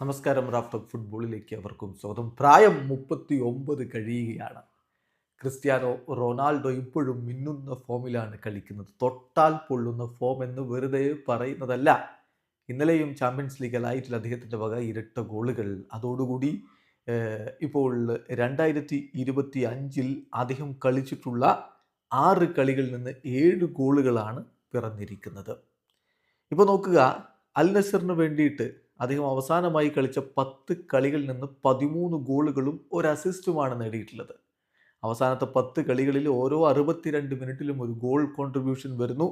നമസ്കാരം. റാഫ്റ്റോക്ക് ഫുട്ബോളിലേക്ക് അവർക്കും സ്വാഗതം. പ്രായം 39 കഴിയുകയാണ്. ക്രിസ്ത്യാനോ റൊണാൾഡോ ഇപ്പോഴും മിന്നുന്ന ഫോമിലാണ് കളിക്കുന്നത്. തൊട്ടാൽ പൊള്ളുന്ന ഫോം എന്ന് വെറുതെ പറയുന്നതല്ല. ഇന്നലെയും ചാമ്പ്യൻസ് ലീഗ് ലൈറ്റിൽ അദ്ദേഹത്തിൻ്റെ വക ഇരട്ട ഗോളുകൾ. അതോടുകൂടി ഇപ്പോൾ 2025 അദ്ദേഹം കളിച്ചിട്ടുള്ള 6 കളികളിൽ നിന്ന് 7 ഗോളുകളാണ് പിറന്നിരിക്കുന്നത്. ഇപ്പോൾ നോക്കുക, അൽ നസറിന് വേണ്ടിയിട്ട് അദ്ദേഹം അവസാനമായി കളിച്ച 10 കളികളിൽ നിന്ന് 13 ഗോളുകളും ഒരു അസിസ്റ്റുമാണ് നേടിയിട്ടുള്ളത്. അവസാനത്തെ 10 കളികളിൽ ഓരോ 62 മിനിറ്റിലും ഒരു ഗോൾ കോൺട്രിബ്യൂഷൻ വരുന്നു.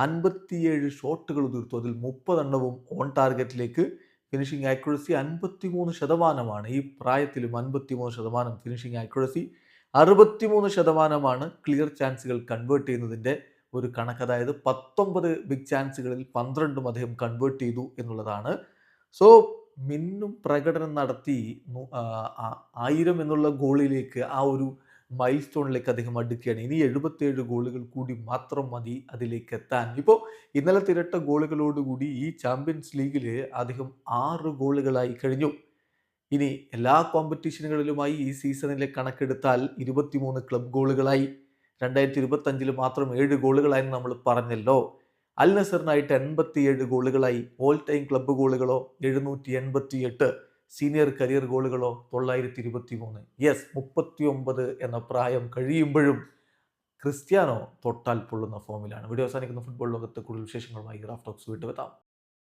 57 ഷോട്ടുകൾ തീർത്തു. അതിൽ 30 എണ്ണവും ഓൺ ടാർഗറ്റിലേക്ക്. Finishing accuracy 53%. ഈ പ്രായത്തിലും 53% ഫിനിഷിംഗ് ആക്യുറസി. 63% ക്ലിയർ ചാൻസുകൾ കൺവേർട്ട് ചെയ്യുന്നതിൻ്റെ ഒരു കണക്ക്. അതായത് 19 ബിഗ് ചാൻസുകളിൽ 12ഉം അദ്ദേഹം കൺവേർട്ട് ചെയ്തു എന്നുള്ളതാണ്. സോ മിന്നും പ്രകടനം നടത്തി 1000 എന്നുള്ള ഗോളിലേക്ക്, ആ ഒരു മൈൽ സ്റ്റോണിലേക്ക് അദ്ദേഹം അടുക്കുകയാണ്. ഇനി 77 ഗോളുകൾ കൂടി മാത്രം മതി അതിലേക്ക് എത്താൻ. ഇപ്പോൾ ഇന്നലത്തെ ഇരട്ട ഗോളുകളോടുകൂടി ഈ ചാമ്പ്യൻസ് ലീഗിൽ അദ്ദേഹം 6 ഗോളുകളായി കഴിഞ്ഞു. ഇനി എല്ലാ കോമ്പറ്റീഷനുകളിലുമായി ഈ സീസണിലെ കണക്കെടുത്താൽ 23 ക്ലബ് ഗോളുകളായി. 2025 മാത്രം 7 ഗോളുകളായെന്ന് നമ്മൾ പറഞ്ഞല്ലോ. അൽ നസറിനായിട്ട് 87 ഗോളുകളായി. ഓൾ ടൈം ക്ലബ്ബ് ഗോളുകളോ 788, സീനിയർ കരിയർ ഗോളുകളോ 923. യെസ്, 39 എന്ന പ്രായം കഴിയുമ്പോഴും ക്രിസ്ത്യാനോ തൊട്ടാൽ പൊള്ളുന്ന ഫോമിലാണ്. വീഡിയോ അവസാനിക്കുന്ന ഫുട്ബോൾ ലോകത്തെ കൂടുതൽ വിശേഷങ്ങളുമായി റാഫ്റ്റോക്സ് വീണ്ടും എത്താം.